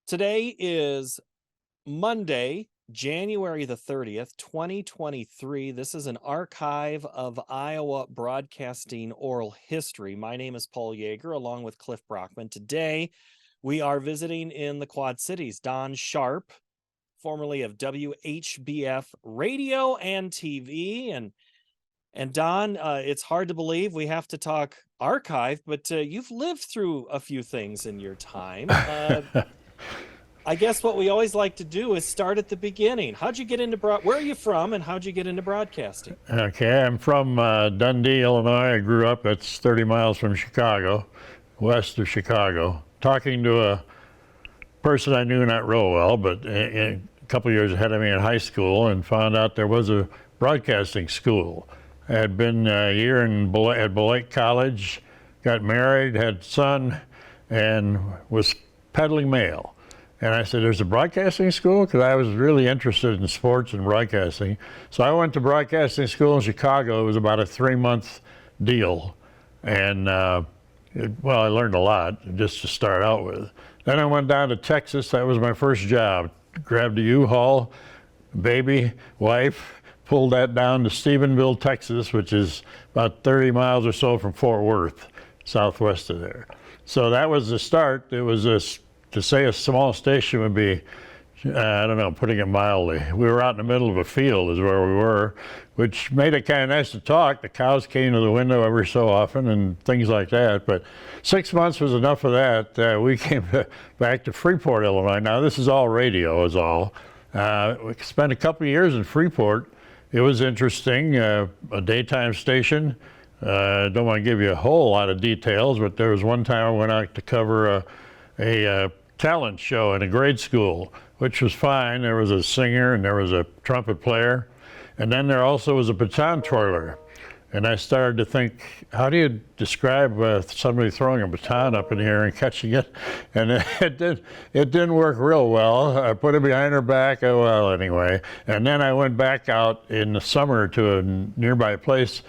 Today is Monday, January the 30th, 2023. This is an archive of Iowa broadcasting oral history. My name is Paul Yeager, along with Cliff Brockman. Today, we are visiting in the Quad Cities. Don Sharp, formerly of WHBF Radio and TV. And Don, it's hard to believe we have to talk archive, but you've lived through a few things in your time. I guess what we always like to do is start at the beginning. How'd you get into where are you from, and how'd you get into broadcasting? Okay, I'm from Dundee, Illinois. I grew up, that's 30 miles from Chicago, west of Chicago. Talking to a person I knew not real well, but a couple years ahead of me in high school, and found out there was a broadcasting school. I had been a year at Beloit College, got married, had a son, and was peddling mail. And I said, there's a broadcasting school? Because I was really interested in sports and broadcasting. So I went to broadcasting school in Chicago. It was about a 3-month deal. And, I learned a lot just to start out with. Then I went down to Texas. That was my first job. Grabbed a U-Haul, baby, wife, pulled that down to Stephenville, Texas, which is about 30 miles or so from Fort Worth, southwest of there. So that was the start. It was to say a small station would be, I don't know, putting it mildly. We were out in the middle of a field is where we were, which made it kind of nice to talk. The cows came to the window every so often and things like that. But 6 months was enough of that. We came back to Freeport, Illinois. Now this is all radio, is all. We spent a couple of years in Freeport. It was interesting, a daytime station. I don't want to give you a whole lot of details, but there was one time I went out to cover a talent show in a grade school, which was fine. There was a singer and there was a trumpet player. And then there also was a baton twirler. And I started to think, how do you describe somebody throwing a baton up in the air and catching it? And it didn't work real well. I put it behind her back, anyway. And then I went back out in the summer to a nearby place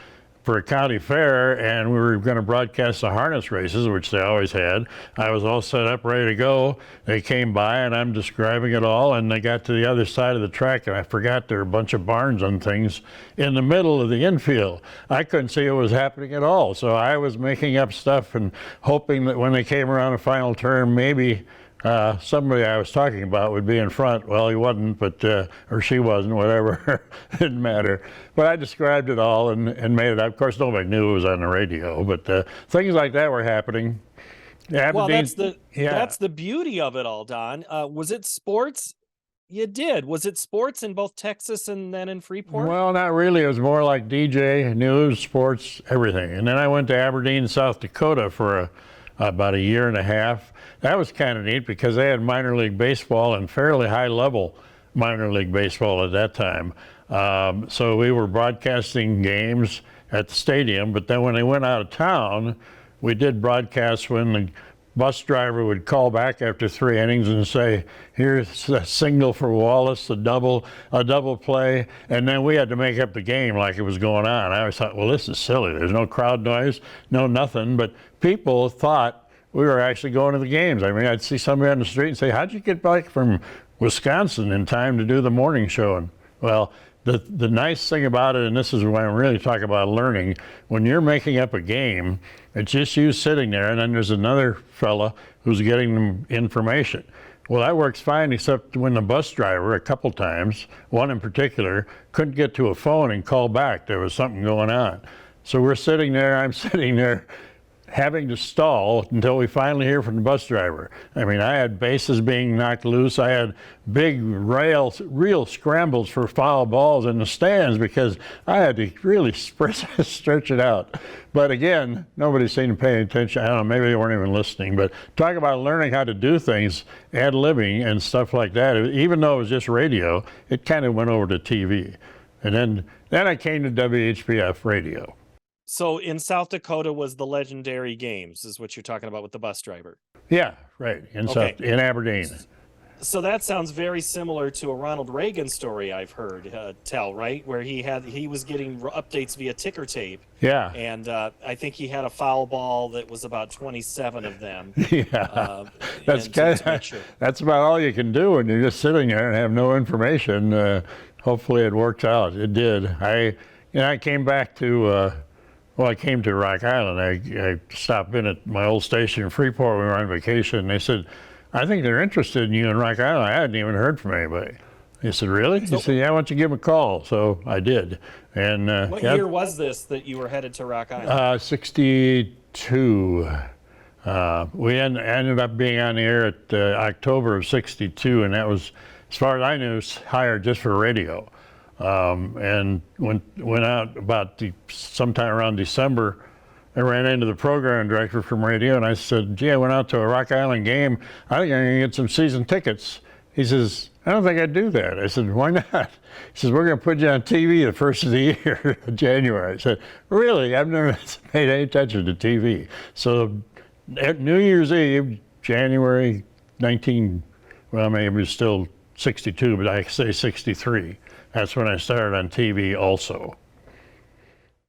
for a county fair, and we were going to broadcast the harness races, which they always had. I was all set up, ready to go. They came by, and I'm describing it all, and they got to the other side of the track, and I forgot there were a bunch of barns and things in the middle of the infield. I couldn't see what was happening at all, so I was making up stuff and hoping that when they came around the final turn, maybe somebody I was talking about would be in front. Well, he wasn't, but or she wasn't, whatever. Didn't matter. But I described it all and made it up. Of course, nobody knew it was on the radio, but things like that were happening. Aberdeen, well, that's the beauty of it all, Don. Was it sports? You did. Was it sports in both Texas and then in Freeport? Well, not really. It was more like DJ, news, sports, everything. And then I went to Aberdeen, South Dakota for about a year and a half. That was kind of neat because they had minor league baseball and fairly high level minor league baseball at that time. So we were broadcasting games at the stadium, but then when they went out of town, we did broadcasts when the bus driver would call back after 3 innings and say, here's a single for Wallace, a double play, and then we had to make up the game like it was going on. I always thought, well, this is silly. There's no crowd noise, no nothing, but people thought we were actually going to the games. I mean, I'd see somebody on the street and say, how'd you get back from Wisconsin in time to do the morning show? And, well, the nice thing about it, and this is when I'm really talking about learning, when you're making up a game, it's just you sitting there, and then there's another fella who's getting them information. Well, that works fine, except when the bus driver, a couple times, one in particular, couldn't get to a phone and call back. There was something going on. So we're sitting there, I'm sitting there, having to stall until we finally hear from the bus driver. I mean, I had bases being knocked loose. I had big real scrambles for foul balls in the stands because I had to really stretch it out. But again, nobody seemed to pay attention. I don't know, maybe they weren't even listening. But talk about learning how to do things, ad-libbing and stuff like that. Even though it was just radio, it kind of went over to TV. And then I came to WHBF Radio. So in South Dakota was the legendary games, is what you're talking about with the bus driver. Yeah, right. In Aberdeen. So that sounds very similar to a Ronald Reagan story I've heard tell, right? Where he was getting updates via ticker tape. Yeah. And I think he had a foul ball that was about 27 of them. Yeah. That's and kind to make of, sure. that's about all you can do when you're just sitting there and have no information. Hopefully it worked out. It did. I came back to I came to Rock Island. I stopped in at my old station in Freeport. We were on vacation. And they said, I think they're interested in you in Rock Island. I hadn't even heard from anybody. He said, really? He said, yeah, why don't you give them a call? So I did. And what year was this that you were headed to Rock Island? 62. We ended up being on the air at October of 62, and that was, as far as I knew, hired just for radio. And went out about sometime around December. I ran into the program director from radio, and I said, gee, I went out to a Rock Island game. I think I'm going to get some season tickets. He says, I don't think I'd do that. I said, why not? He says, we're going to put you on TV the first of the year, January. I said, really? I've never paid any attention to TV. So at New Year's Eve, January 19, well, maybe it was still 62, but I say 63. That's when I started on TV also.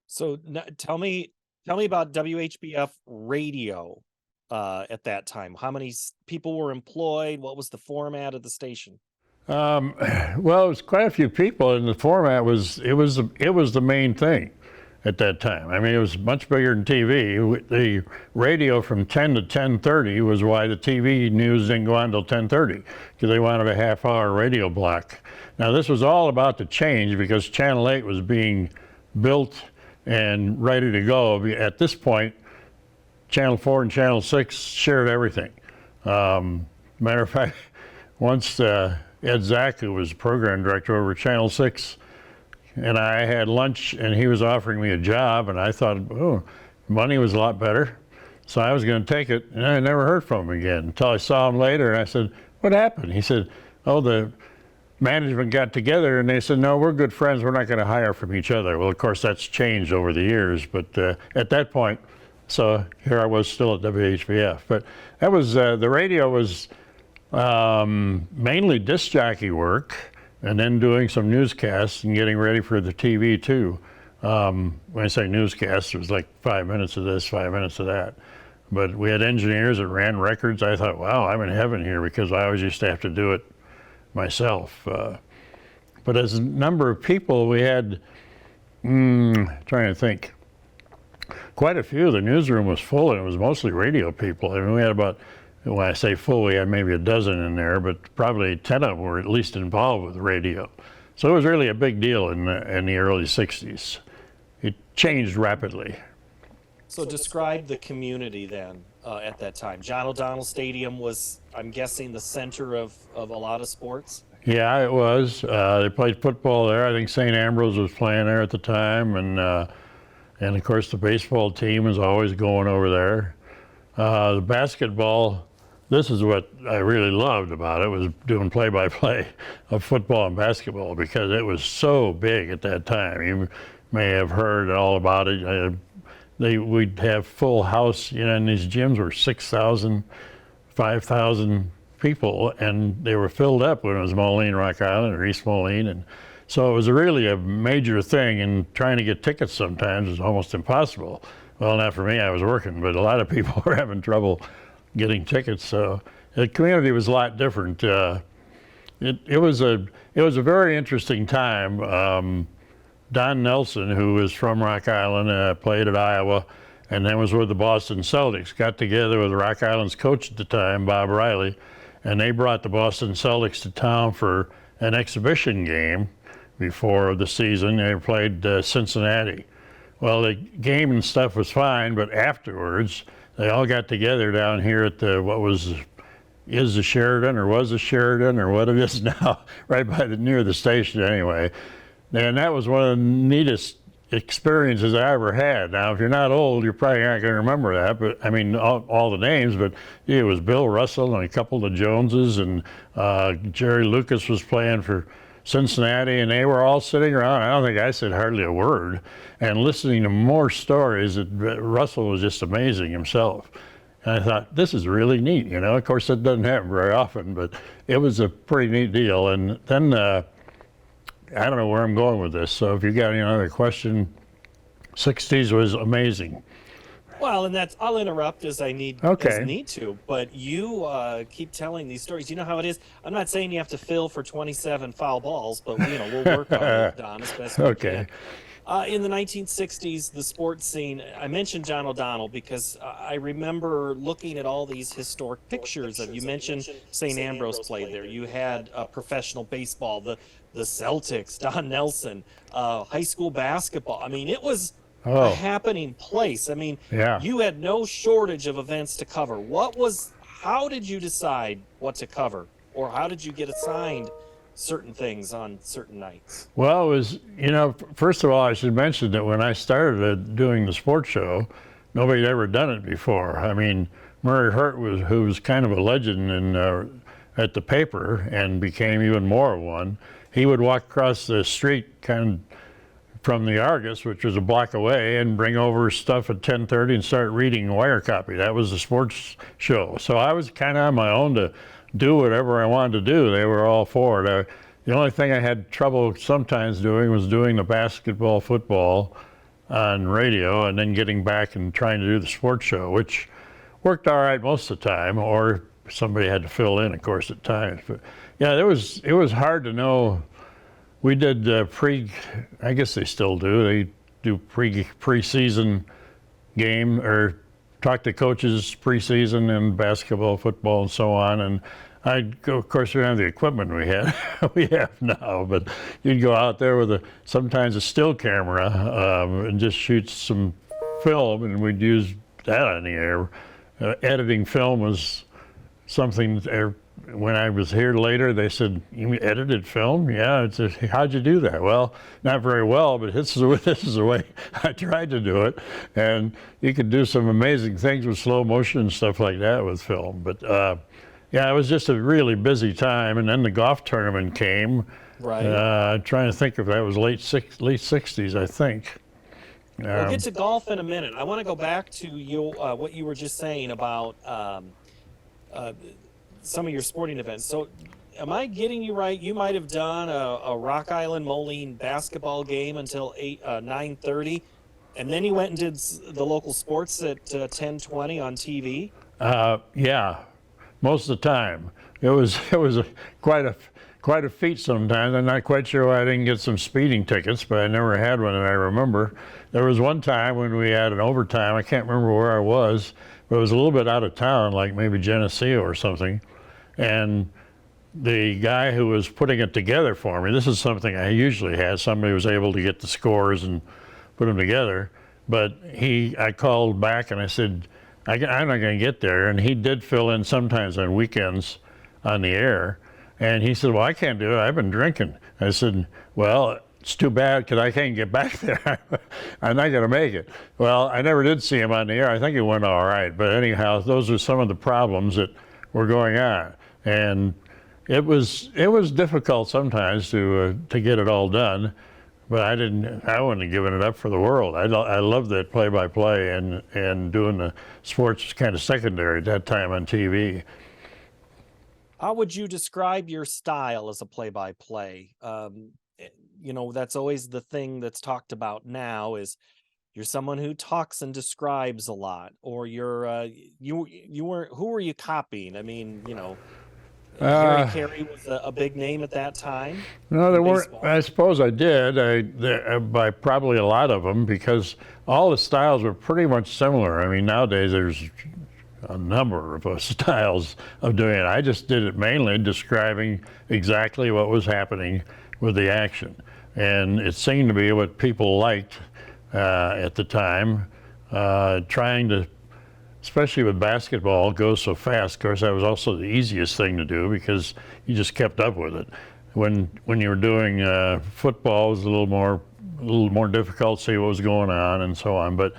So tell me about WHBF radio at that time. How many people were employed? What was the format of the station? Well, it was quite a few people, and the format was the main thing at that time. I mean, it was much bigger than TV. The radio from 10 to 10:30 was why the TV news didn't go on until 10:30, because they wanted a half-hour radio block. Now, this was all about to change because Channel 8 was being built and ready to go. At this point, Channel 4 and Channel 6 shared everything. Matter of fact, once Ed Zach, who was program director over Channel 6, and I had lunch, and he was offering me a job, and I thought, oh, money was a lot better. So I was going to take it, and I never heard from him again until I saw him later, and I said, what happened? He said, oh, the management got together, and they said, no, we're good friends. We're not going to hire from each other. Well, of course, that's changed over the years, but at that point, so here I was still at WHBF. But that was, the radio was mainly disc jockey work, and then doing some newscasts and getting ready for the TV too. When I say newscasts, it was like 5 minutes of this, 5 minutes of that. But we had engineers that ran records. I thought, wow, I'm in heaven here, because I always used to have to do it myself. But as a number of people, we had, trying to think, quite a few. The newsroom was full, and it was mostly radio people. I mean, we had about, when I say full, we had maybe a dozen in there, but probably 10 of them were at least involved with radio. So it was really a big deal in the early 60s. It changed rapidly. So describe the community then at that time. John O'Donnell Stadium was, I'm guessing, the center of a lot of sports? Yeah, it was. They played football there. I think St. Ambrose was playing there at the time, and of course the baseball team was always going over there. The basketball, this is what I really loved about it, was doing play-by-play of football and basketball, because it was so big at that time. You may have heard all about it. We'd have full house, and these gyms were 6,000, 5,000 people, and they were filled up when it was Moline, Rock Island, or East Moline, and so it was really a major thing, and trying to get tickets sometimes was almost impossible. Well, not for me, I was working, but a lot of people were having trouble getting tickets, so the community was a lot different. It was a very interesting time. Don Nelson, who was from Rock Island, played at Iowa, and then was with the Boston Celtics, got together with Rock Island's coach at the time, Bob Riley, and they brought the Boston Celtics to town for an exhibition game before the season. They played Cincinnati. Well, the game and stuff was fine, but afterwards, they all got together down here at is the Sheridan, or was the Sheridan, or what it is now, right near the station anyway. And that was one of the neatest experiences I ever had. Now, if you're not old, you're probably not going to remember that, but I mean, all the names, but it was Bill Russell and a couple of the Joneses, and Jerry Lucas was playing for Cincinnati, and they were all sitting around. I don't think I said hardly a word, and listening to more stories. Russell was just amazing himself. And I thought, this is really neat, you know. Of course, that doesn't happen very often, but it was a pretty neat deal. And then I don't know where I'm going with this, so if you got any other question, 60s was amazing. Well, and that's, I'll interrupt as I need to, but you keep telling these stories. You know how it is. I'm not saying you have to fill for 27 foul balls, but we'll work on it, Don, as best we can. In the 1960s, the sports scene, I mentioned John O'Donnell because I remember looking at all these historic pictures of, you mentioned St. Ambrose played there. You had professional baseball, the Celtics, Don Nelson, high school basketball. I mean, it was a happening place. I mean, you had no shortage of events to cover. How did you decide what to cover, or how did you get assigned certain things on certain nights? Well, it was, you know, first of all, I should mention that when I started doing the sports show, nobody had ever done it before. I mean, Murray Hurt who was kind of a legend at the paper and became even more of one. He would walk across the street kind of from the Argus, which was a block away, and bring over stuff at 10:30 and start reading wire copy. That was the sports show. So I was kind of on my own to do whatever I wanted to do. They were all for it. The only thing I had trouble sometimes doing was doing the basketball, football on radio, and then getting back and trying to do the sports show, which worked all right most of the time, or somebody had to fill in, of course, at times. But yeah, it was hard to know. We did I guess they still do. They do pre-season game, or talk to coaches preseason in basketball, football, and so on. And I'd go, of course, we don't have the equipment we have now, but you'd go out there with sometimes a still camera and just shoot some film, and we'd use that on the air. Editing film was something. When I was here later, they said, "You edited film?" Yeah. It's how'd you do that? Well, not very well, but this is the way I tried to do it. And you could do some amazing things with slow motion and stuff like that with film. But yeah, it was just a really busy time. And then the golf tournament came. Right. Trying to think if that was late 60s, I think. We'll get to golf in a minute. I want to go back to what you were just saying about some of your sporting events. So am I getting you right? You might have done a Rock Island Moline basketball game until 9:30, and then you went and did the local sports at 10:20 on TV? Yeah, most of the time. It was quite a feat sometimes. I'm not quite sure why I didn't get some speeding tickets, but I never had one, and I remember there was one time when we had an overtime. I can't remember where I was, but it was a little bit out of town, like maybe Geneseo or something. And the guy who was putting it together for me, this is something I usually had, somebody was able to get the scores and put them together. But I called back and I said, I'm not going to get there. And he did fill in sometimes on weekends on the air. And he said, well, I can't do it. I've been drinking. I said, well, it's too bad because I can't get back there. I'm not going to make it. Well, I never did see him on the air. I think it went all right. But anyhow, those are some of the problems that were going on. And it was difficult sometimes to get it all done. But I wouldn't have given it up for the world. I loved that play-by-play, and doing the sports was kind of secondary at that time on TV. How would you describe your style as a play-by-play? You know, that's always the thing that's talked about now, is you're someone who talks and describes a lot, or who were you copying? I mean, you know, Harry Carey was a big name at that time. No, there weren't. I suppose I did. By probably a lot of them, because all the styles were pretty much similar. I mean, nowadays there's a number of styles of doing it. I just did it mainly describing exactly what was happening with the action, and it seemed to be what people liked at the time. Trying to, especially with basketball, go so fast. Of course, that was also the easiest thing to do because you just kept up with it. When you were doing football, it was a little more difficult to see what was going on and so on. But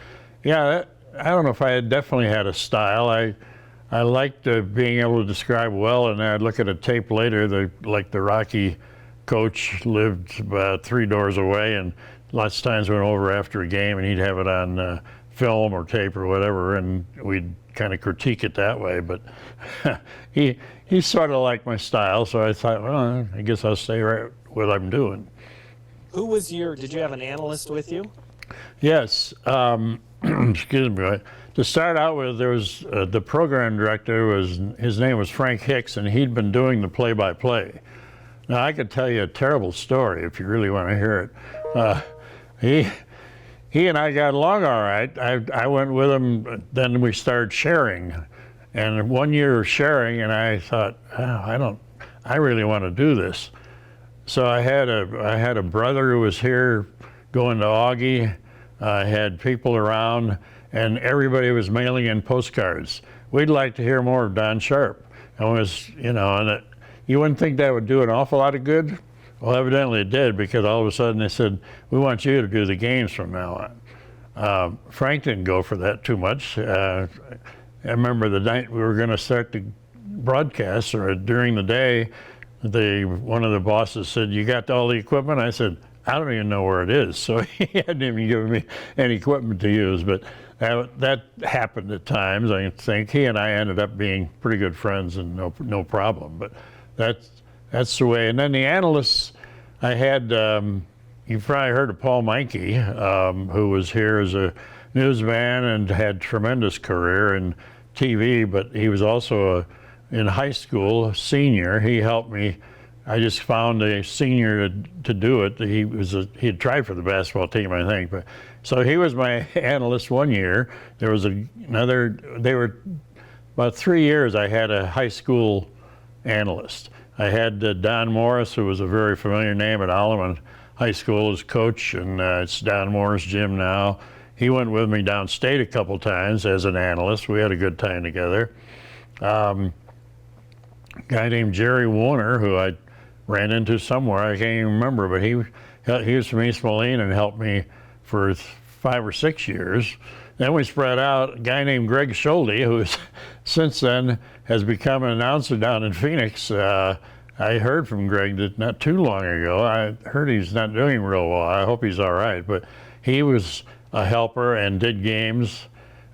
yeah, I don't know if I definitely had a style. I liked being able to describe well, and I'd look at a tape later. The Rocky coach lived about 3 doors away, and lots of times went over after a game, and he'd have it on film or tape or whatever, and we'd kind of critique it that way. But he sort of liked my style, so I thought, well, I guess I'll stay right what I'm doing. Who was did you have an analyst with you? Yes. Excuse me. To start out with, there was the program director, his name was Frank Hicks, and he'd been doing the play-by-play. Now, I could tell you a terrible story if you really want to hear it. He and I got along all right. I went with him, then we started sharing. And 1 year of sharing, and I thought, oh, I really want to do this. So I had a brother who was here going to Augie. I had people around, and everybody was mailing in postcards. We'd like to hear more of Don Sharp. And you wouldn't think that would do an awful lot of good. Well, evidently it did, because all of a sudden they said, we want you to do the games from now on. Frank didn't go for that too much. I remember the night we were going to start the broadcast, or during the day, one of the bosses said, you got all the equipment? I said, I don't even know where it is. So he hadn't even given me any equipment to use. But that happened at times. I think he and I ended up being pretty good friends, and no problem. But that's the way. And then the analysts, I had, you've probably heard of Paul Yeager, who was here as a newsman and had tremendous career in TV, but he was also in high school, a senior. He helped me. I just found a senior to do it. He had tried for the basketball team, I think. But so he was my analyst 1 year. There was they were about 3 years I had a high school analyst. I had Don Morris, who was a very familiar name at Alleman High School, as coach, and it's Don Morris Gym now. He went with me downstate a couple times as an analyst. We had a good time together. A guy named Jerry Warner, who I ran into somewhere, I can't even remember, but he was from East Moline and helped me for 5 or 6 years. Then we spread out. A guy named Greg Schulte, who since then has become an announcer down in Phoenix. I heard from Greg that not too long ago. I heard he's not doing real well. I hope he's all right. But he was a helper and did games,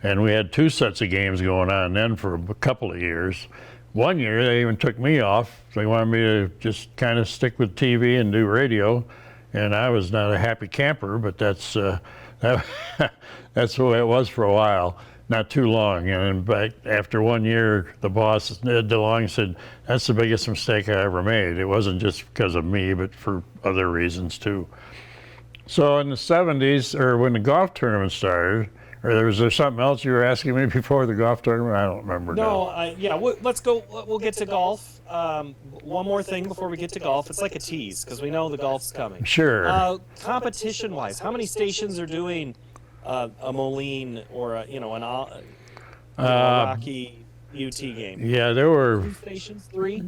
and we had 2 sets of games going on then for a couple of years. 1 year they even took me off. They wanted me to just kind of stick with TV and do radio, and I was not a happy camper, but that's the way it was for a while. Not too long. And in fact, after 1 year, the boss, Ned DeLong, said, that's the biggest mistake I ever made. It wasn't just because of me, but for other reasons too. So in the 70s, or when the golf tournament started, or was there something else you were asking me before the golf tournament? I don't remember now. No, let's go. We'll get to golf. One more thing before we get to golf. It's like a tease, because we know the golf's coming. Sure. Competition-wise, how many stations are doing a Moline or a Rocky UT game? Yeah, there were 2 stations, 3.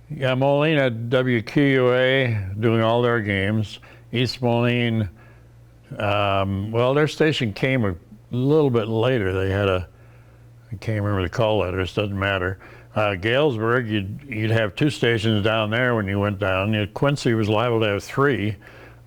Yeah, Moline had WQUA doing all their games. East Moline, their station came a little bit later. They had I can't remember the call letters, doesn't matter. Galesburg, you'd have 2 stations down there when you went down. Quincy was liable to have 3.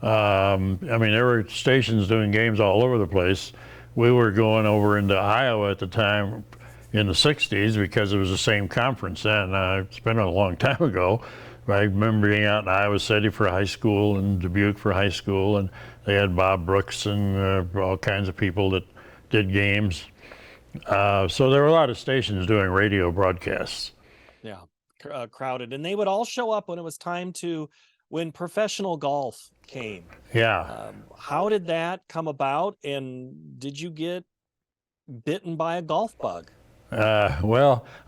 There were stations doing games all over the place. We were going over into Iowa at the time in the 60s because it was the same conference then. It's been a long time ago. I remember being out in Iowa City for high school and Dubuque for high school, and they had Bob Brooks and all kinds of people that did games. So there were a lot of stations doing radio broadcasts. Yeah, crowded. And they would all show up when it was time when professional golf came. Yeah. How did that come about, and did you get bitten by a golf bug? I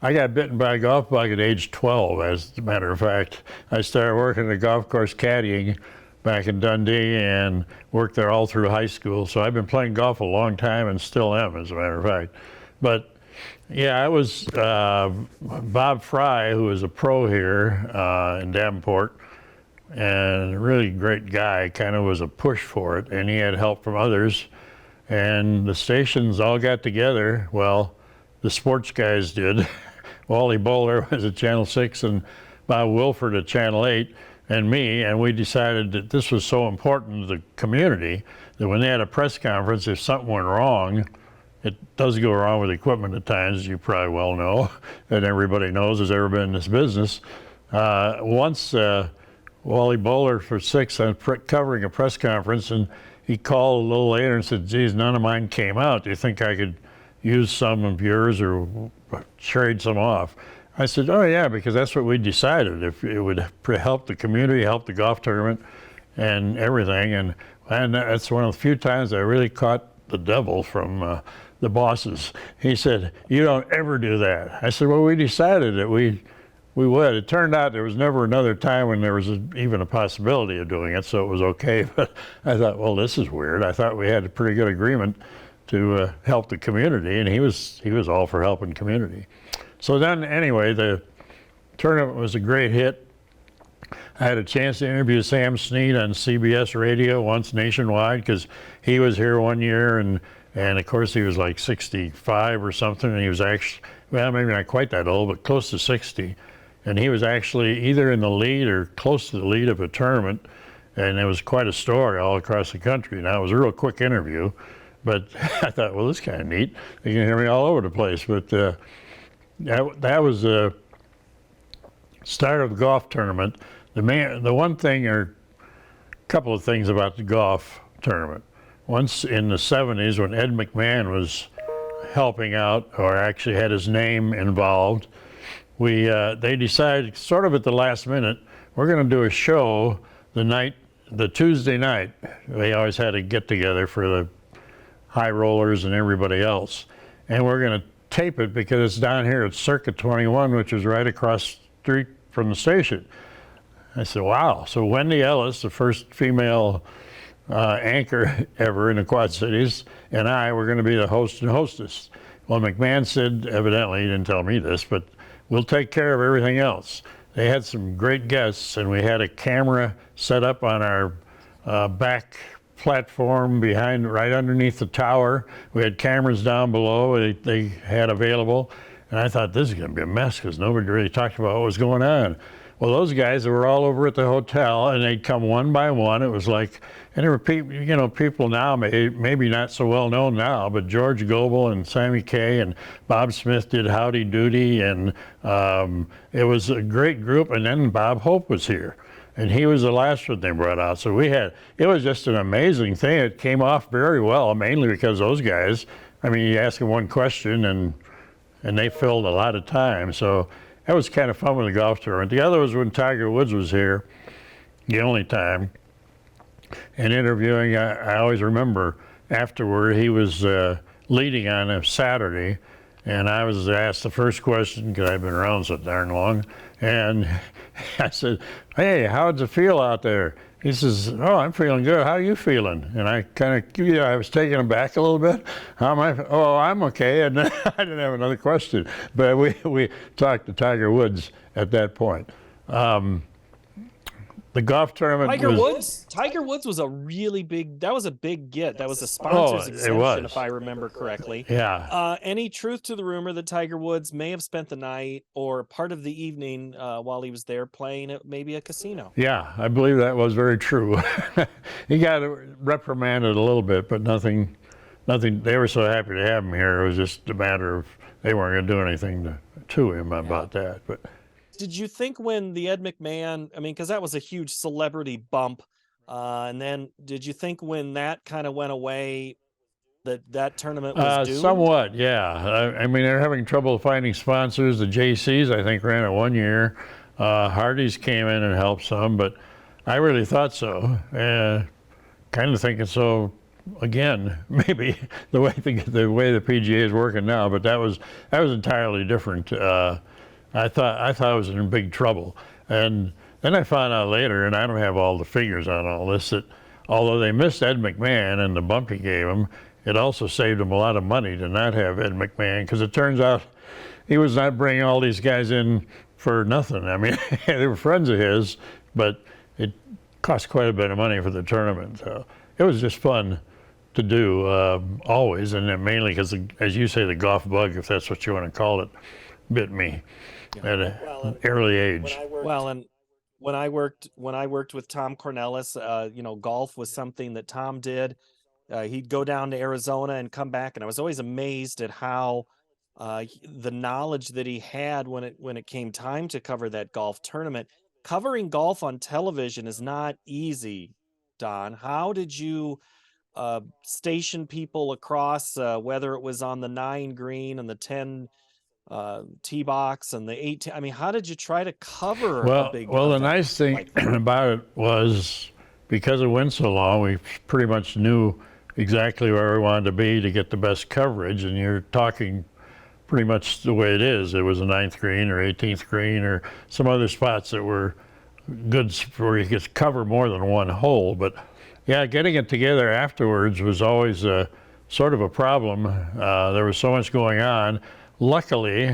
got bitten by a golf bug at age 12, as a matter of fact. I started working at a golf course caddying back in Dundee and worked there all through high school. So I've been playing golf a long time and still am, as a matter of fact. But yeah, I was Bob Fry, who was a pro here in Davenport, and a really great guy, kind of was a push for it, and he had help from others. And the stations all got together. Well, the sports guys did. Wally Bowler was at Channel 6 and Bob Wilford at Channel 8 and me, and we decided that this was so important to the community that when they had a press conference, if something went wrong, it does go wrong with equipment at times, as you probably well know, and everybody knows who's ever been in this business. Once Wally Bowler for 6, I was covering a press conference, and he called a little later and said, geez, none of mine came out. Do you think I could use some of yours or trade some off? I said, oh yeah, because that's what we decided. If it would help the community, help the golf tournament and everything. And that's one of the few times I really caught the devil from the bosses. He said, you don't ever do that. I said, well, we decided that we would. It turned out there was never another time when there was even a possibility of doing it, so it was okay. But I thought, well, this is weird. I thought we had a pretty good agreement to help the community, and he was all for helping community. So then, anyway, the tournament was a great hit. I had a chance to interview Sam Snead on CBS Radio once nationwide, because he was here one year, and of course he was like 65 or something, and he was actually, well, maybe not quite that old, but close to 60. And he was actually either in the lead or close to the lead of a tournament, and it was quite a story all across the country. Now, it was a real quick interview, but I thought, well, this is kind of neat. You can hear me all over the place. But that was the start of the golf tournament. The one thing, or a couple of things about the golf tournament. Once in the 70s, when Ed McMahon was helping out, or actually had his name involved, they decided sort of at the last minute, we're going to do a show the Tuesday night. They always had a get together for the high rollers and everybody else. And we're going to tape it because it's down here at Circuit 21, which is right across the street from the station. I said, wow. So Wendy Ellis, the first female anchor ever in the Quad Cities, and I were going to be the host and hostess. Well, McMahon said, evidently, he didn't tell me this, but we'll take care of everything else. They had some great guests, and we had a camera set up on our back platform right underneath the tower. We had cameras down below they had available, and I thought, this is going to be a mess because nobody really talked about what was going on. Well, those guys were all over at the hotel, and they'd come one by one. It was like, and there were people, people now, maybe not so well known now, but George Goebel and Sammy Kay and Bob Smith did Howdy Doody, and it was a great group. And then Bob Hope was here, and he was the last one they brought out. So it was just an amazing thing. It came off very well, mainly because those guys, I mean, you ask them one question, and they filled a lot of time. So that was kind of fun with the golf tournament. The other was when Tiger Woods was here, the only time. And interviewing, I always remember afterward, he was leading on a Saturday, and I was asked the first question, because I've been around so darn long, and I said, hey, how'd it feel out there? He says, oh, I'm feeling good. How are you feeling? And I kind of, I was taken aback a little bit. How am I? Oh, I'm okay. And I didn't have another question. But we talked to Tiger Woods at that point. The golf tournament Tiger Woods was a really big, that was a big get. That was a sponsor's exemption, if I remember correctly. Yeah. Any truth to the rumor that Tiger Woods may have spent the night or part of the evening while he was there playing at maybe a casino? Yeah, I believe that was very true. He got reprimanded a little bit, but nothing. They were so happy to have him here. It was just a matter of they weren't going to do anything to him about that. But did you think when the Ed McMahon, I mean, because that was a huge celebrity bump, and then did you think when that kind of went away that tournament was doomed? Somewhat, yeah. I mean, they're having trouble finding sponsors. The JCs, I think, ran it one year. Hardee's came in and helped some, but I really thought so. Kind of thinking so again, maybe the way the PGA is working now, but that was entirely different. I thought I was in big trouble, and then I found out later, and I don't have all the figures on all this, that although they missed Ed McMahon and the bump he gave him, it also saved him a lot of money to not have Ed McMahon, because it turns out he was not bringing all these guys in for nothing. I mean, they were friends of his, but it cost quite a bit of money for the tournament. So it was just fun to do always, and then mainly because, as you say, the golf bug, if that's what you want to call it, bit me at an early age. And when I worked with Tom Cornelis, golf was something that Tom did. He'd go down to Arizona and come back, and I was always amazed at how the knowledge that he had when it came time to cover that golf tournament. Covering golf on television is not easy, Don. How did you station people across, whether it was on the 9 green and the 10 tee box and the 18? I mean, how did you try to cover a big Well, the event nice thing like that? about it was because it went so long, we pretty much knew exactly where we wanted to be to get the best coverage, and you're talking pretty much the way it is. It was a 9th green or 18th green or some other spots that were good where you could cover more than one hole. But yeah, getting it together afterwards was always sort of a problem. There was so much going on. Luckily,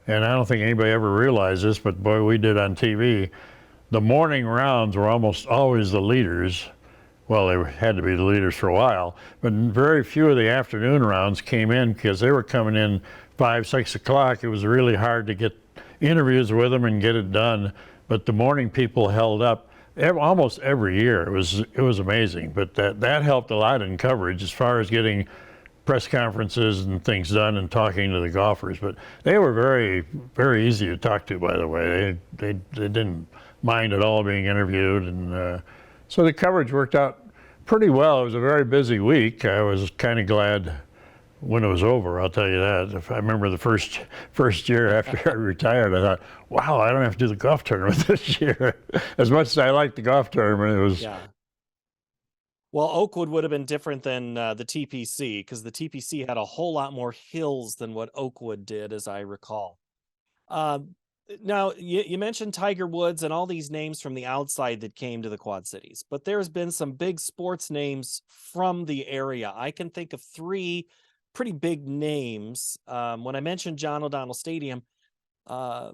and I don't think anybody ever realized this, but boy, we did on TV, the morning rounds were almost always the leaders. Well, they had to be the leaders for a while, but very few of the afternoon rounds came in because they were coming in 5, 6 o'clock. It was really hard to get interviews with them and get it done. But the morning people held up almost every year. It was amazing. But that helped a lot in coverage as far as getting press conferences and things done and talking to the golfers. But they were very, very easy to talk to, by the way. They didn't mind at all being interviewed. And so the coverage worked out pretty well. It was a very busy week. I was kind of glad when it was over, I'll tell you that. If I remember the first year after I retired, I thought, wow, I don't have to do the golf tournament this year. As much as I liked the golf tournament, it was... Yeah. Well, Oakwood would have been different than the TPC, because the TPC had a whole lot more hills than what Oakwood did, as I recall. Now, you mentioned Tiger Woods and all these names from the outside that came to the Quad Cities, but there's been some big sports names from the area. I can think of 3 pretty big names. When I mentioned John O'Donnell Stadium, there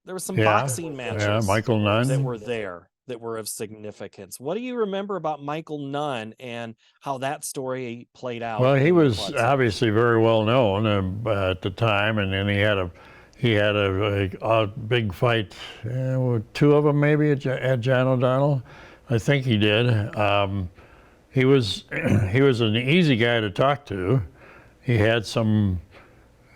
were some boxing matches Michael Nunn that were there that were of significance. What do you remember about Michael Nunn and how that story played out? Well, he was obviously very well known at the time, and then he had a big fight, 2 of them maybe at John O'Donnell. I think he did. He was an easy guy to talk to. He had some,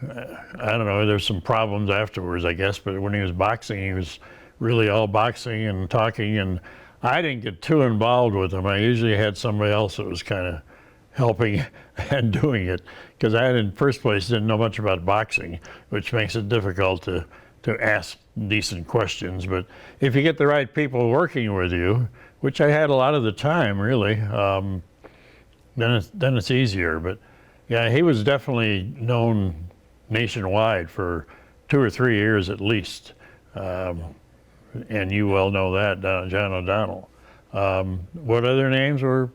I don't know, there's some problems afterwards, I guess, but when he was boxing, he was really all boxing and talking, and I didn't get too involved with him. I usually had somebody else that was kind of helping and doing it, because I, in the first place, didn't know much about boxing, which makes it difficult to ask decent questions. But if you get the right people working with you, which I had a lot of the time, really, then it's easier. But yeah, he was definitely known nationwide for 2 or 3 years at least. And you well know that, John O'Donnell. What other names were?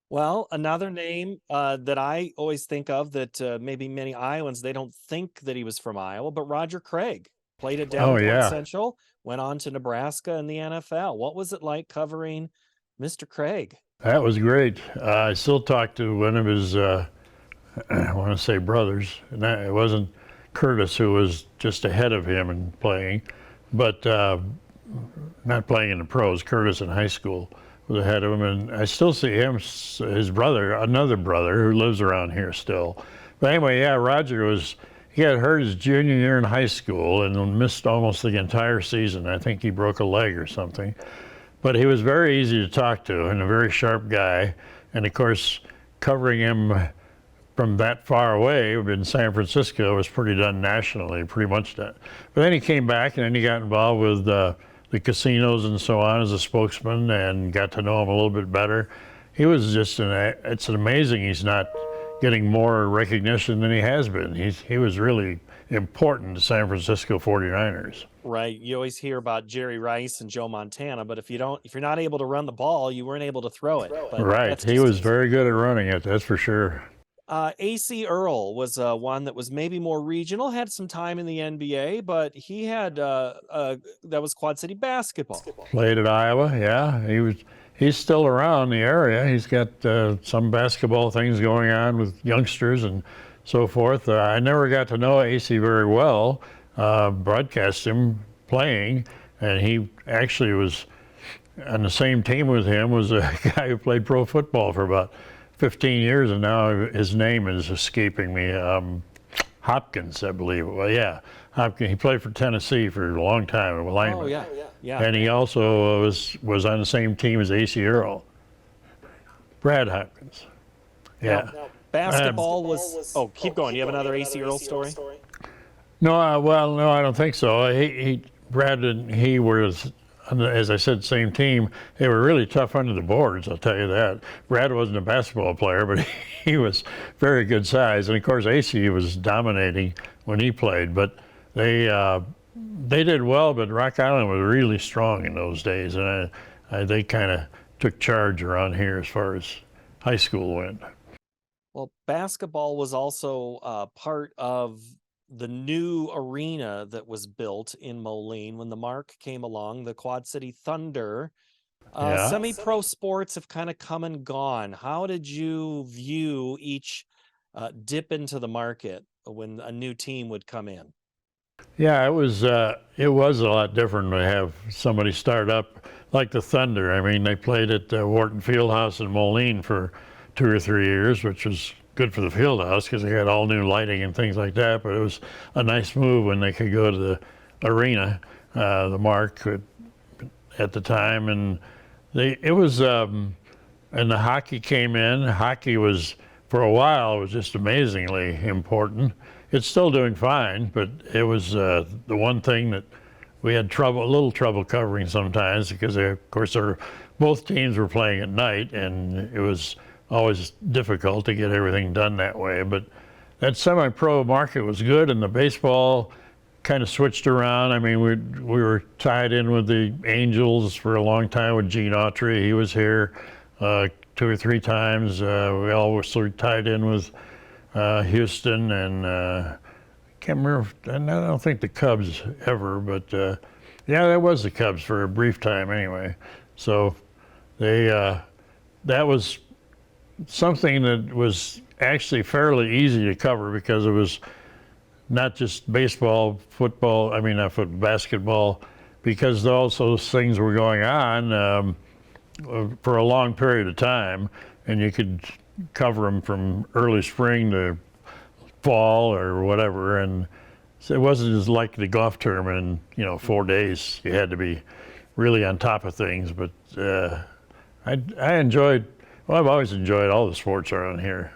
Well, another name that I always think of that maybe many Iowans, they don't think that he was from Iowa, but Roger Craig played at Davenport Central, went on to Nebraska and the NFL. What was it like covering Mr. Craig? That was great. I still talk to one of his, I want to say brothers. And it wasn't Curtis, who was just ahead of him in playing, but not playing in the pros. Curtis in high school was ahead of him, and I still see him, his brother, another brother who lives around here still. But anyway, yeah, Roger he had hurt his junior year in high school and missed almost the entire season. I think he broke a leg or something. But he was very easy to talk to and a very sharp guy. And of course, covering him from that far away in San Francisco was pretty done nationally, pretty much done. But then he came back and then he got involved with the casinos and so on as a spokesman and got to know him a little bit better. He was just it's amazing he's not getting more recognition than he has been. He was really important to San Francisco 49ers. Right. You always hear about Jerry Rice and Joe Montana, but if you're not able to run the ball, you weren't able to throw it. But right. He was very good at running it, that's for sure. A.C. Earl was one that was maybe more regional, had some time in the NBA, but he had that was Quad City basketball. Played at Iowa, yeah. He's still around the area. He's got some basketball things going on with youngsters and so forth. I never got to know A.C. very well, broadcast him playing, and he actually was on the same team with him was a guy who played pro football for about 15 years, and now his name is escaping me. Hopkins, I believe. Well, yeah, Hopkins. He played for Tennessee for a long time, a lineman. Oh yeah. And he also was on the same team as A.C. Earl. Brad Hopkins. Yeah. Now, basketball was. Oh, keep going. You have another A.C. Earl story? No, well, no, I don't think so. Brad and he were, as I said, same team. They were really tough under the boards, I'll tell you that. Brad wasn't a basketball player, but he was very good size. And of course, AC was dominating when he played. But they did well, but Rock Island was really strong in those days. And they kind of took charge around here as far as high school went. Well, basketball was also part of the new arena that was built in Moline when the Mark came along, the Quad City Thunder. Semi-pro sports have kind of come and gone. How did you view each dip into the market when a new team would come in? Yeah, it was a lot different to have somebody start up like the Thunder. I mean, they played at Wharton Fieldhouse in Moline for 2 or 3 years, which was good for the field house because they had all new lighting and things like that. But it was a nice move when they could go to the arena, the Mark at the time, and and the hockey came in. Hockey was, for a while, it was just amazingly important. It's still doing fine, but it was the one thing that we had a little trouble covering sometimes because of course both teams were playing at night, and it was always difficult to get everything done that way. But that semi-pro market was good, and the baseball kind of switched around. I mean, we were tied in with the Angels for a long time with Gene Autry. He was here 2 or 3 times. We all were sort of tied in with Houston, and can't remember, and I don't think the Cubs ever, but yeah, that was the Cubs for a brief time anyway. So that was something that was actually fairly easy to cover because it was not just baseball, football, basketball, because all those things were going on for a long period of time, and you could cover them from early spring to fall or whatever. And so it wasn't as like the golf tournament in 4 days. You had to be really on top of things. But I enjoyed. Well, I've always enjoyed all the sports around here.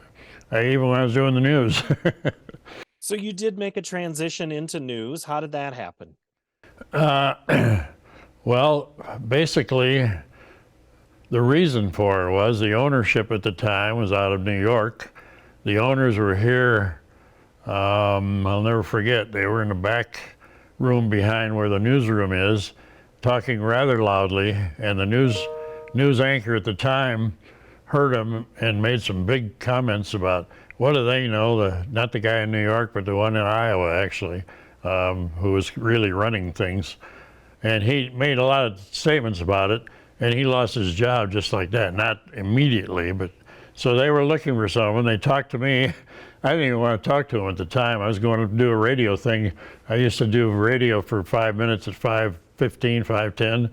Even when I was doing the news. So you did make a transition into news. How did that happen? Well, basically, the reason for it was the ownership at the time was out of New York. The owners were here. I'll never forget. They were in the back room behind where the newsroom is, talking rather loudly, and the news anchor at the time heard them and made some big comments about what do they know, not the guy in New York, but the one in Iowa, actually, who was really running things. And he made a lot of statements about it, and he lost his job just like that, not immediately, but so they were looking for someone. They talked to me. I didn't even want to talk to him at the time. I was going to do a radio thing. I used to do radio for 5 minutes at 5:15, 5:10.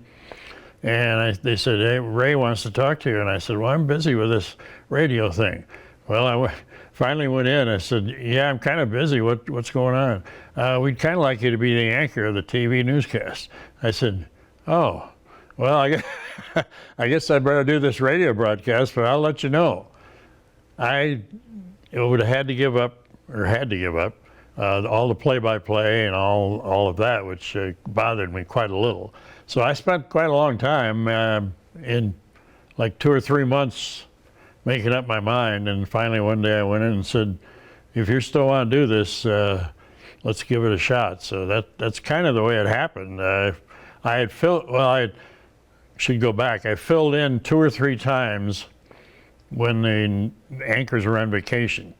And they said, hey, Ray wants to talk to you. And I said, well, I'm busy with this radio thing. Well, I finally went in. I said, yeah, I'm kind of busy. What's going on? We'd kind of like you to be the anchor of the TV newscast. I said, oh, well, I guess I better do this radio broadcast, but I'll let you know. I would have had to give up all the play-by-play and all of that, which bothered me quite a little. So I spent quite a long time in like 2 or 3 months making up my mind, and finally one day I went in and said, if you still want to do this, let's give it a shot. So that's kind of the way it happened. I should go back. I filled in 2 or 3 times when the anchors were on vacation.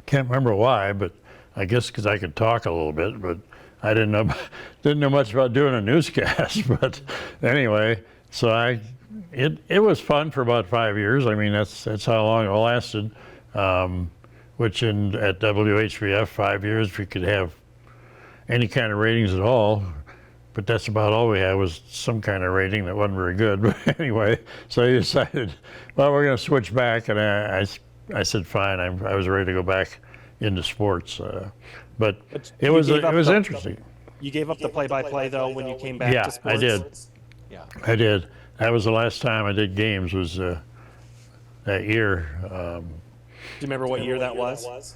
Can't remember why, but I guess because I could talk a little bit, but I didn't know much about doing a newscast. But anyway, so it was fun for about 5 years. I mean, that's how long it lasted. Which at WHBF 5 years, if you could have any kind of ratings at all, but that's about all we had was some kind of rating that wasn't very good. But anyway, so I decided, well, we're going to switch back, and I said fine. I was ready to go back into sports, but it was interesting. You gave up the play-by-play though when you came back to sports? I did. Yeah, I did. That was the last time I did games. Was that year. Do you remember what year that was?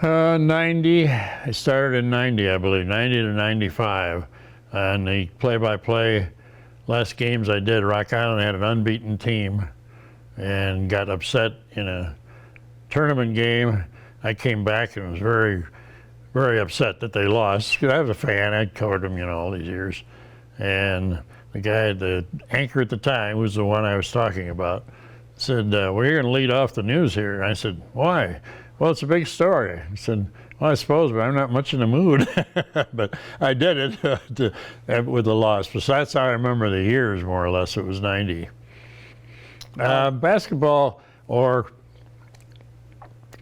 90. I started in 90, I believe, 90 to 95. And the play-by-play last games I did, Rock Island had an unbeaten team and got upset in a tournament game. I came back and was very, very upset that they lost. I was a fan. I'd covered them, all these years. And the guy, the anchor at the time, was the one I was talking about, said, well, you're going to lead off the news here. And I said, why? Well, it's a big story. He said, well, I suppose, but I'm not much in the mood. But I did it with the loss. But that's how I remember the years, more or less. It was 90. Basketball or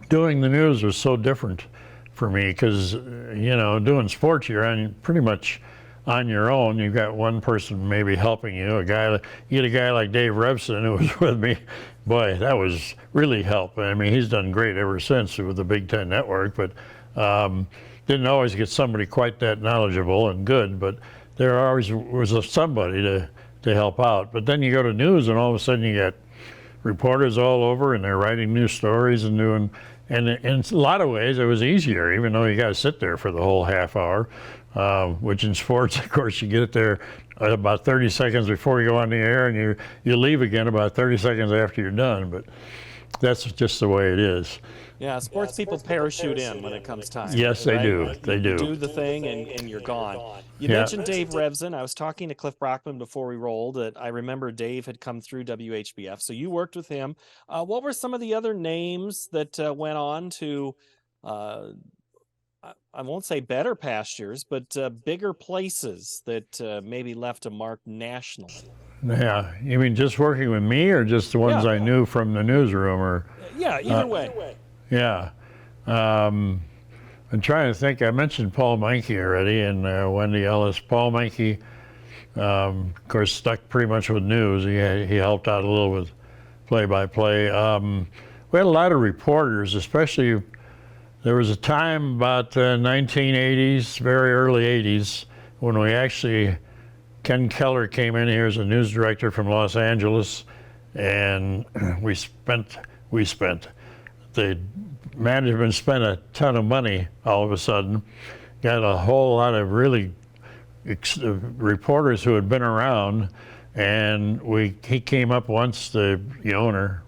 doing the news was so different for me because, doing sports, you're pretty much on your own. You've got one person maybe helping you. You get a guy like Dave Revson who was with me. Boy, that was really help. I mean, he's done great ever since with the Big Ten Network, but didn't always get somebody quite that knowledgeable and good, but there always was somebody to help out. But then you go to news and all of a sudden you got reporters all over and they're writing new stories and doing, and in a lot of ways it was easier, even though you got to sit there for the whole half hour, which in sports, of course, you get there about 30 seconds before you go on the air and you leave again about 30 seconds after you're done, but that's just the way it is. Yeah, sports people parachute in when it comes time. Yes, they do. They do. You do the thing and you're gone. You mentioned Dave Revson. I was talking to Cliff Brockman before we rolled. I remember Dave had come through WHBF, so you worked with him. What were some of the other names that went on to, I won't say better pastures, but bigger places that maybe left a mark nationally? Yeah, you mean just working with me or just the ones I knew from the newsroom? Or yeah, either way. Yeah. I'm trying to think. I mentioned Paul Meinke already and Wendy Ellis. Paul Meinke, of course, stuck pretty much with news. He helped out a little with play-by-play. We had a lot of reporters, especially there was a time about 1980s, very early 80s, when we actually, Ken Keller came in here as a news director from Los Angeles, and the management spent a ton of money all of a sudden, got a whole lot of really reporters who had been around, and he came up once, the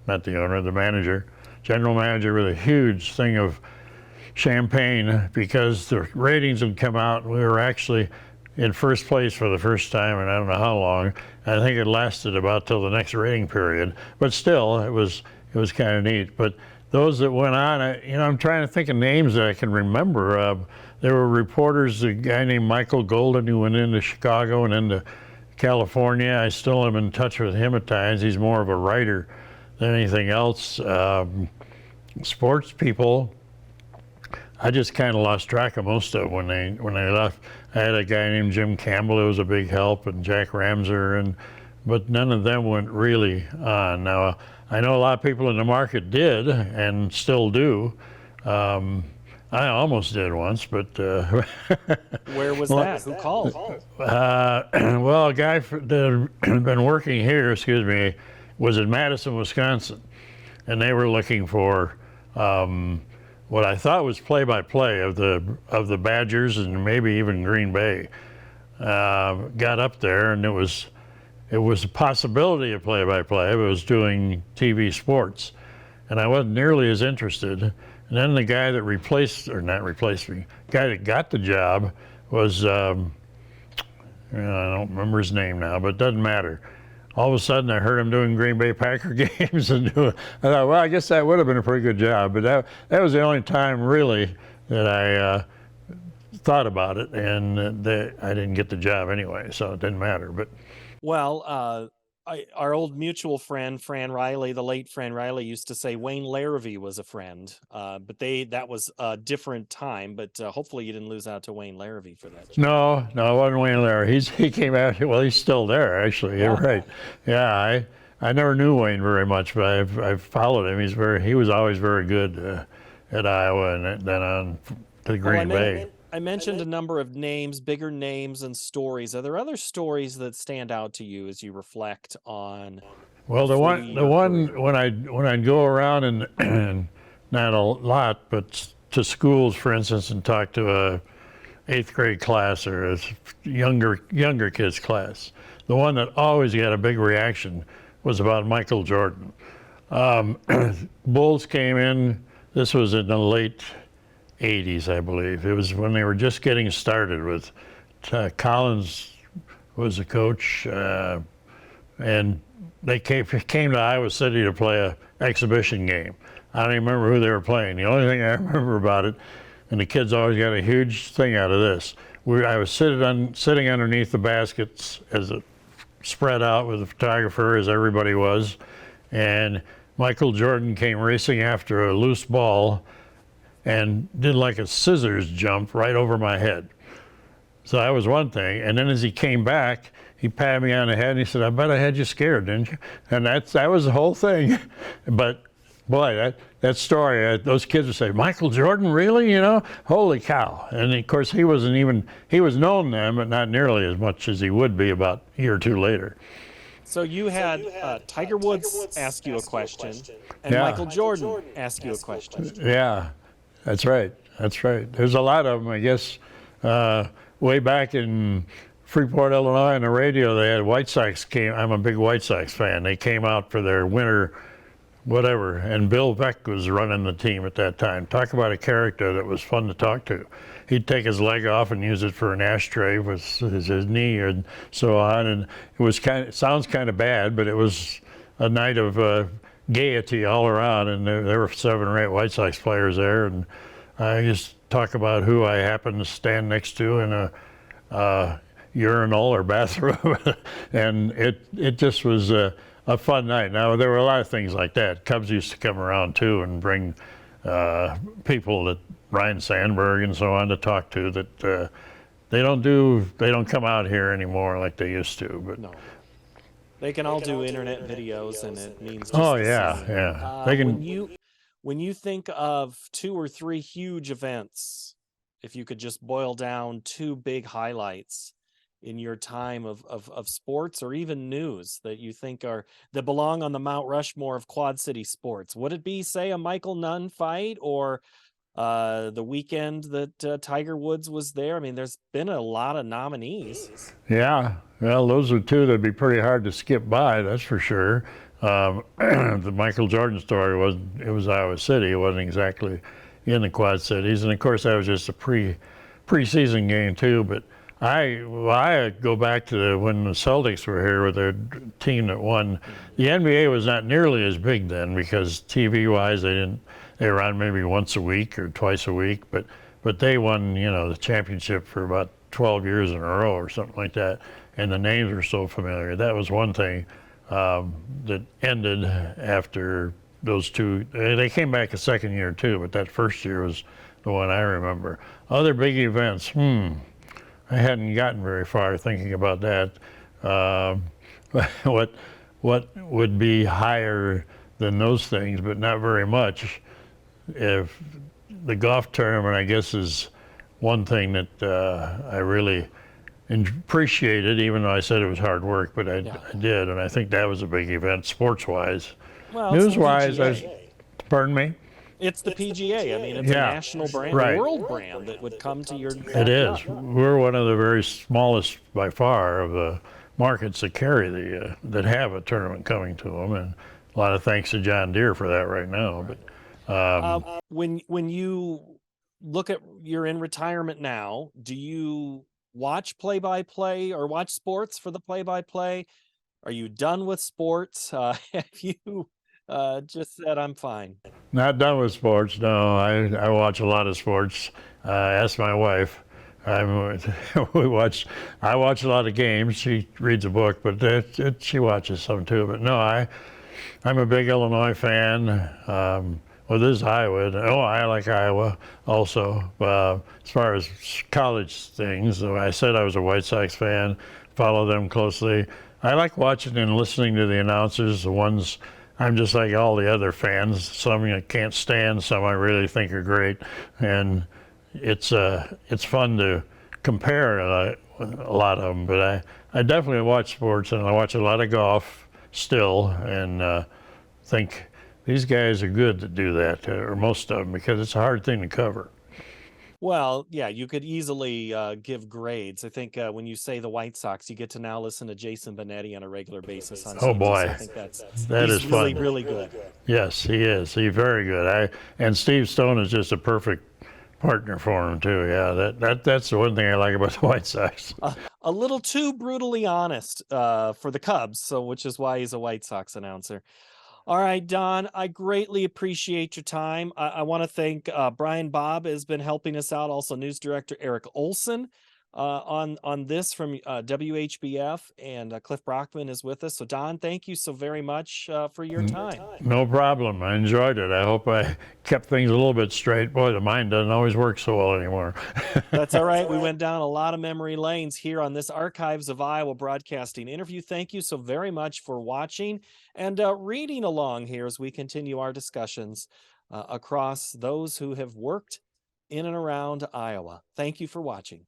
manager, general manager, with a huge thing of champagne because the ratings had come out and we were actually in first place for the first time and I don't know how long. I think it lasted about till the next rating period, but still it was kind of neat. But those that went on, I'm trying to think of names that I can remember. There were reporters, a guy named Michael Golden who went into Chicago and into California. I still am in touch with him at times. He's more of a writer than anything else. Sports people, I just kind of lost track of most of when they left. I had a guy named Jim Campbell who was a big help, and Jack Ramser, but none of them went really on. Now, I know a lot of people in the market did and still do. I almost did once, but where was that? Who called? Well, a guy that had been working here, was in Madison, Wisconsin, and they were looking for what I thought was play-by-play of the Badgers and maybe even Green Bay. Got up there, and it was a possibility of play-by-play. It was doing TV sports, and I wasn't nearly as interested. And then the guy that guy that got the job was, I don't remember his name now, but it doesn't matter. All of a sudden, I heard him doing Green Bay Packer games, and I thought, well, I guess that would have been a pretty good job. But that was the only time, really, that I thought about it, and I didn't get the job anyway, so it didn't matter. But well, our old mutual friend, Fran Riley, the late Fran Riley, used to say Wayne Larrivee was a friend. But that was a different time. But hopefully you didn't lose out to Wayne Larrivee for that. No, it wasn't Wayne Larry. He came out. Well, he's still there, actually. You're right. Yeah, I never knew Wayne very much, but I've followed him. He was always very good at Iowa and then on to Green Bay. I mentioned a number of names, bigger names and stories. Are there other stories that stand out to you as you reflect on? Well, the one when I'd go around and not a lot, but to schools, for instance, and talk to a 8th grade class or a younger kids class, the one that always got a big reaction was about Michael Jordan. Bulls came in. This was in the late 80s, I believe. It was when they were just getting started with Collins was the coach, and they came to Iowa City to play an exhibition game. I don't even remember who they were playing. The only thing I remember about it, and the kids always got a huge thing out of this, I was sitting underneath the baskets as it spread out with the photographer, as everybody was, and Michael Jordan came racing after a loose ball and did like a scissors jump right over my head. So that was one thing. And then as he came back, he patted me on the head and he said, "I bet I had you scared, didn't you?" And that was the whole thing. But boy, that story, those kids would say, "Michael Jordan, really? You know, holy cow!" And of course, he was known then, but not nearly as much as he would be about a year or two later. So you had Tiger Woods ask you a question, and Michael Jordan ask you a question. Yeah, that's right. That's right. There's a lot of them, I guess. Way back in Freeport, Illinois, on the radio, they had White Sox came. I'm a big White Sox fan. They came out for their winter whatever, and Bill Veeck was running the team at that time. Talk about a character that was fun to talk to. He'd take his leg off and use it for an ashtray with his knee and so on. And it sounds kind of bad, but it was a night of gaiety all around. And there were 7 or 8 White Sox players there. And I just talk about who I happened to stand next to in a urinal or bathroom. And it just was a fun night. Now, there were a lot of things like that. Cubs used to come around too and bring people that Ryan Sandberg and so on to talk to that they don't come out here anymore like they used to. But no, they can all do internet videos, and it means just yeah. They can. When you think of 2 or 3 huge events, if you could just boil down 2 big highlights in your time of sports or even news that you think that belong on the Mount Rushmore of Quad City sports, would it be, say, a Michael Nunn fight or the weekend that Tiger Woods was there? I mean, there's been a lot of nominees. Yeah, well, those are 2 that'd be pretty hard to skip by, that's for sure. The Michael Jordan story was Iowa City. It wasn't exactly in the Quad Cities, and of course that was just a preseason game too. But I go back to when the Celtics were here with their team that won. The NBA was not nearly as big then because TV-wise they were on maybe once a week or twice a week, but they won the championship for about 12 years in a row or something like that, and the names were so familiar. That was one thing that ended after those 2. They came back a second year too, but that first year was the one I remember. Other big events, I hadn't gotten very far thinking about that. What would be higher than those things, but not very much. If the golf tournament, I guess, is one thing that I really appreciated, even though I said it was hard work, but I did, and I think that was a big event sports-wise. Well, news-wise, pardon me? It's the PGA. I mean, it's a national brand, a world brand that would come to your It is. We're one of the very smallest, by far, of the markets that carry that have a tournament coming to them, and a lot of thanks to John Deere for that right now. But when you look at, you're in retirement now, do you watch play-by-play or watch sports for the play-by-play? Are you done with sports? Have you just said I'm fine? Not done with sports, no. I watch a lot of sports. Ask my wife. we watch. I watch a lot of games. She reads a book, but she watches some too. But no, I'm a big Illinois fan. Well, this is Iowa. Oh, I like Iowa also. As far as college things, I said I was a White Sox fan, follow them closely. I like watching and listening to the announcers, the ones I'm just like all the other fans. Some I can't stand, some I really think are great. And it's fun to compare a lot of them. But I definitely watch sports, and I watch a lot of golf still, and think these guys are good to do that, or most of them, because it's a hard thing to cover. Well, yeah, you could easily give grades. I think when you say the White Sox, you get to now listen to Jason Benetti on a regular basis on Oh CBS. boy, I think that he's is really, fun. really good. Yes, he is. He's very good. And Steve Stone is just a perfect partner for him too. Yeah, that's the one thing I like about the White Sox. A little too brutally honest for the Cubs, which is why he's a White Sox announcer. All right, Don, I greatly appreciate your time. I want to thank Brian Bobb has been helping us out. Also, news director Eric Olsen on this from WHBF, and Cliff Brockman is with us. So, Don, thank you so very much for your time. No problem. I enjoyed it. I hope I kept things a little bit straight. Boy, the mind doesn't always work so well anymore. That's all right. We went down a lot of memory lanes here on this Archives of Iowa Broadcasting interview. Thank you so very much for watching and reading along here as we continue our discussions across those who have worked in and around Iowa. Thank you for watching.